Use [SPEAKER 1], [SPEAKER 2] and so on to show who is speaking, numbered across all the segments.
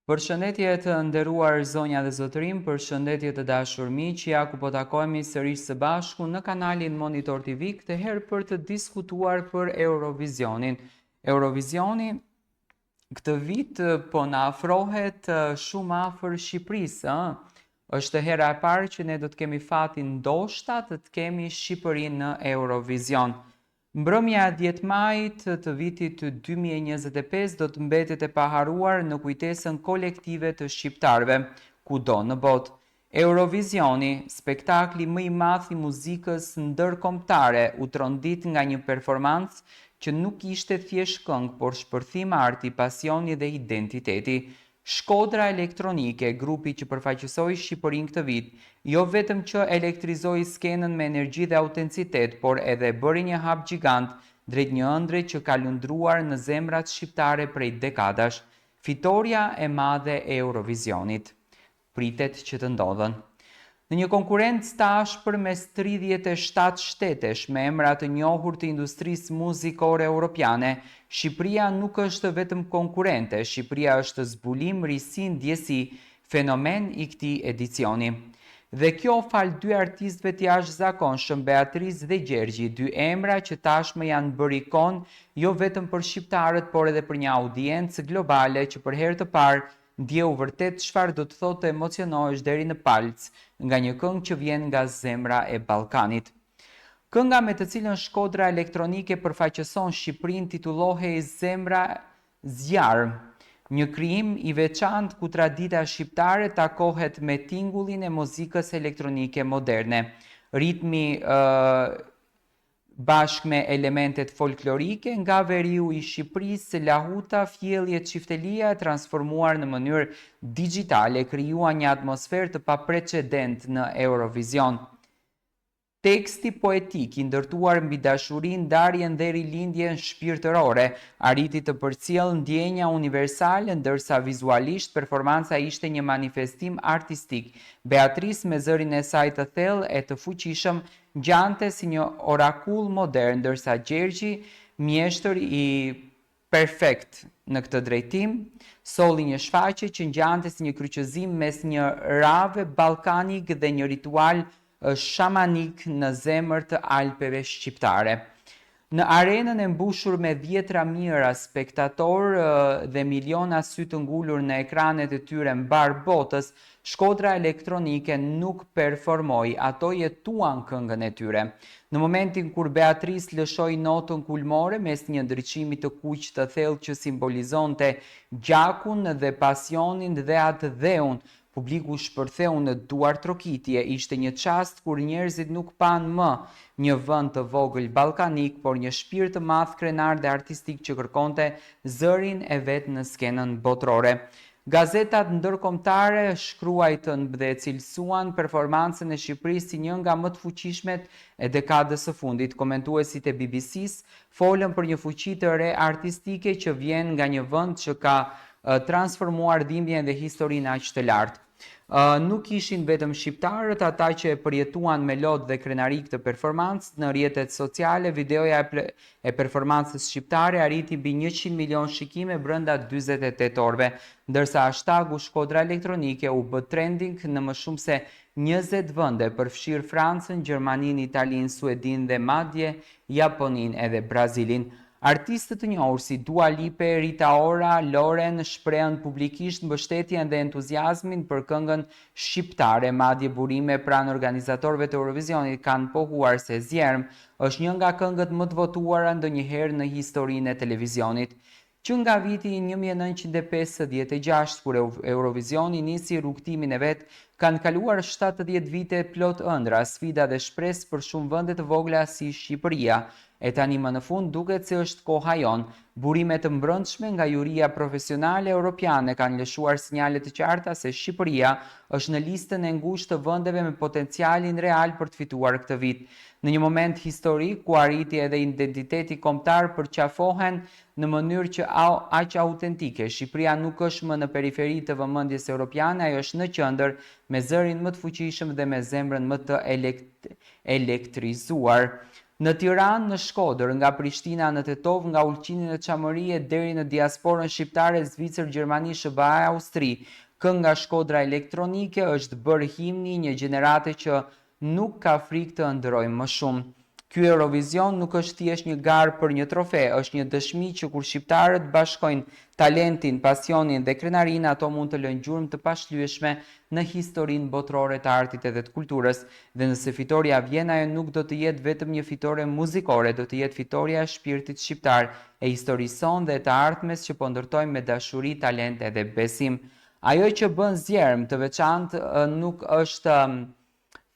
[SPEAKER 1] Përshëndetje të nderuar zonja dhe zotërim, përshëndetje të dashur miq, ja ku po takohemi sërish së bashku në kanalin Monitor TV, këtë herë për të diskutuar për Eurovisionin. Eurovisioni këtë vit po na afrohet shumë afër Shqipërisë, Është hera e parë që ne do të kemi fatin ndoshta të kemi Shqipërinë në Eurovision. Mbrëmja 10 majit të vitit 2025 do të mbetet e paharuar në kujtesën kolektive të shqiptarëve, kudo në botë. Eurovisioni, spektakli më i madh i muzikës ndërkombëtare, u trondit nga një performancë që nuk ishte thjesht këngë, por shpërthim arti, pasioni dhe identiteti. Shkodra elektronike, grupi që përfaqësoi Shqipërinë këtë vit, jo vetëm që elektrizoi skenën me energji dhe autenticitet, por edhe bëri një hap gjigant drejt një ëndre që ka lundruar në zemrat shqiptare prej dekadash, fitoria e madhe e Eurovisionit. Pritet që të ndodhen. Në një konkurrencë të ashpër mes 37 shtetesh me emra të njohur të industrisë muzikore europiane, Shqipëria nuk është vetëm konkurrente, Shqipëria është zbulim, risi, ndjesi, fenomen i këtij edicioni. Dhe kjo fal dy artistëve të jashtëzakonshëm, Beatrice dhe Gjergji, dy emra që tashmë janë bërë ikon jo vetëm për shqiptarët, por edhe për një audiencë globale që për herë të parë ndjeu vërtet çfarë do të thotë të emocionohesh deri në palc nga një këngë që vjen nga zemra e Ballkanit. Kënga me të cilën Shkodra elektronike përfaqëson Shqipërinë titullohej Zemra Zjarr, një krijim i veçantë ku tradita shqiptare takohet me tingullin e muzikës elektronike moderne. Ritmi bashkë me elementet folklorike nga veriu i Shqipërisë, lahuta, fjelljet, çiftelia e transformuar në mënyrë digjitale krijuan një atmosferë të paprecedent në Eurovision. Teksti poetik i ndërtuar mbi dashurinë, ndarjen dhe rilindjen shpirtërore arriti të përcjellë ndjenja universale, ndërsa vizualisht performanca ishte një manifestim artistik. Beatrice me zërin e saj të thellë e të fuqishëm ngjante si një orakull modern, ndërsa Gjergji, mjeshtër i perfekt në këtë drejtim, solli një shfaqje që ngjante si një kryqëzim mes një rave ballkanik dhe një ritual shamanik në zemër të Alpeve shqiptare. Në arenën e mbushur me dhjetra mijëra spektator dhe miliona sy të ngulur në ekranet e tyre mbar botës, Shkodra elektronike nuk performoi, ato jetuan këngën e tyre. Në momentin kur Beatrice lëshoi notën kulmore mes një ndriçimi të kuq të thellë që simbolizonte gjakun dhe pasionin dhe atë dheun, publiku shpërtheu në duar trokitje. Ishte një çast kur njerëzit nuk panë më një vend të vogël ballkanik, por një shpirt të madh krenar dhe artistik që kërkonte zërin e vet në skenën botërore. Gazetat ndërkombëtare shkruajtën dhe cilësuan performancën e Shqipërisë si një nga më të fuqishmet e dekadës së fundit. Komentuesit e BBC-s folën për një fuqi të re artistike që vjen nga një vend që ka transformuar dhimbjen dhe historinë aq të lartë. Nuk ishin vetëm shqiptarët ata që e përjetuan me lot dhe krenari këtë performancë. Në rrjetet sociale, videoja e performancës shqiptare arriti mbi 100 milion shikime brenda 48 orëve, ndërsa hashtagu Shkodra elektronike u bë trending në më shumë se 20 vende, përfshirë Francën, Gjermaninë, Italinë, Suedinë dhe madje Japoninë edhe Brazilin. Artistët të njohur si Dua Lipa, Rita Ora, Loren shprehën publikisht mbështetjen dhe entuziazmin për këngën shqiptare. Madje burime pranë organizatorëve të Eurovisionit kanë pohuar se Zjerm është një nga këngët më të votuara ndonjëherë në historinë e televizionit. Që nga viti 1956, kur Eurovisioni nisi rrugtimin e vet, kanë kaluar 70 vite plot ëndra, sfida dhe shpresë për shumë vende të vogla si Shqipëria. E tani më në fund duket se është koha jon. Burimet të mbrëmshme nga juria profesionale europiane kanë lëshuar sinjale të qarta se Shqipëria është në listën e ngushtë të vendeve me potencialin real për të fituar këtë vit. Në një moment historik ku arriti edhe identiteti kombëtar përqafohen në mënyrë që aq autentike. Shqipëria nuk është më në periferi të vëmendjes europiane, ajo është në qendër me zërin më të fuqishëm dhe me zemrën më të elektrizuar. Në Tiranë, në Shkodër, nga Prishtina në Tetov, nga Ulqini në Çamëri deri në diasporën shqiptare Zvicër, Gjermani, SBA, Austri, këngë nga Shkodra elektronike është bërë himni një gjenerate që nuk ka frikë të ëndrrojë më shumë. Ky Eurovision nuk është thjesht një garë për një trofe, është një dëshmi që kur shqiptarët bashkojnë talentin, pasionin dhe krenarinë, ato mund të lënë gjurmë të pashlyeshme në historinë botërore të artit edhe të kulturës. Dhe nëse fitoria vjen, ajo nuk do të jetë vetëm një fitore muzikore, do të jetë fitoria e shpirtit shqiptar, e historisë sonë dhe të ardhmes që po ndërtojmë me dashuri, talent edhe besim. Ajo që bën zjermë të veçantë nuk është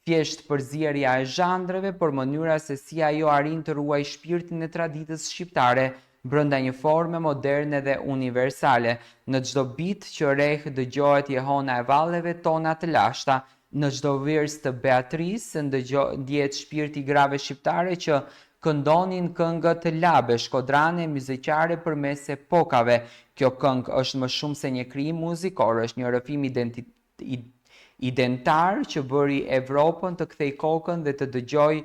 [SPEAKER 1] thjesht përzierja e zhandreve, por mënyra se si ajo arrin të ruaj shpirtin e traditës shqiptare brenda një forme moderne dhe universale. Në çdo bit që rreh dëgjohet jehona e valleve tona të lashta, në çdo vers të Beatrice ndjehet shpirti i grave shqiptare që këndonin këngët labe, shkodrane, muzikare përmes epokave. Kjo këngë është më shumë se një krijim muzikor, është një rrëfim identar që bëri Evropën të kthej kokën dhe të dëgjoj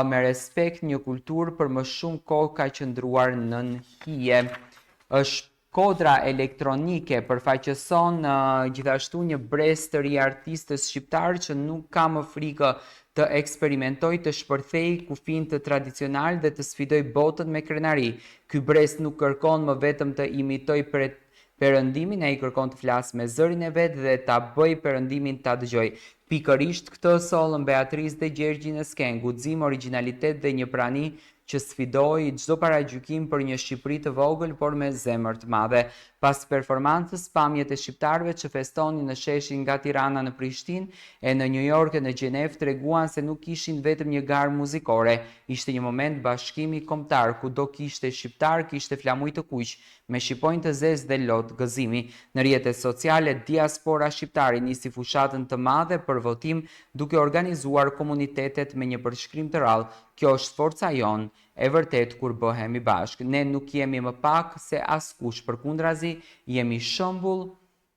[SPEAKER 1] me respekt një kulturë për më shumë kohë ka qëndruar nën hije. Është kodra elektronike përfaqëson gjithashtu një brez të ri artistës shqiptar që nuk ka më frikë të eksperimentoj, të shpërthej kufin të tradicional dhe të sfidoj botën me krenari. Ky brez nuk kërkon më vetëm të imitoj perëndimin, ai kërkon të flasë me zërin e vet dhe ta bëj perëndimin ta dëgjoj. Pikërisht këtë sollën Beatrice dhe Gjergji në skenë, guxim, origjinalitet dhe një prani që sfidoi çdo paragjykim për një Shqipëri të vogël por me zemër të madhe. Pas performancës, pamjet e shqiptarëve që festonin në sheshin nga Tirana në Prishtinë e në New York e në Gjenevë treguan se nuk ishin vetëm një garë muzikore, ishte një moment bashkimi kombëtar, kudo kishte shqiptar, kishte flamuj të kuq, me shqiponjë të zezë dhe lot gëzimi. Në rrjetet sociale, diaspora shqiptare nisi fushatën të madhe për votim, duke organizuar komunitetet me një përshkrim të rrallë. Kjo është forca jonë, e vërtet kur bëhemi bashkë. Ne nuk jemi më pak se askush, përkundrazi jemi shembull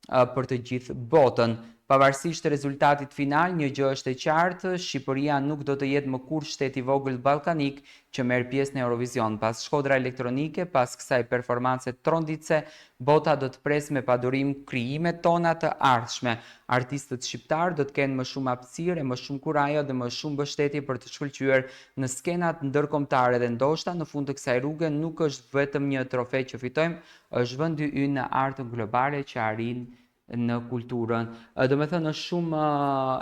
[SPEAKER 1] për të gjithë botën. Pavarësisht rezultatit final, një gjë është e qartë, Shqipëria nuk do të jetë më kurrë shteti i vogël ballkanik që merr pjesë në Eurovision. Pas Shkodra elektronike, pas kësaj performance tronditse, bota do të presë me padurim krijimet tona të ardhshme. Artistët shqiptar do të kenë më shumë hapësirë, më shumë kurajo dhe më shumë mbështetje për të shkëlqyer në skenat ndërkombëtare dhe ndoshta në fund të kësaj rruge nuk është vetëm një trofe që fitojmë, është vendi ynë në artën globale që arrin në kulturën. Do me thënë është shumë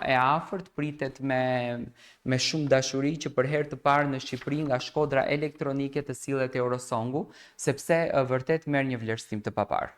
[SPEAKER 1] e afërt, pritet me shumë dashuri që për herë të parë në Shqipëri nga Shkodra elektronike të sillet Eurosongu, sepse vërtet merr një vlerësim të papar.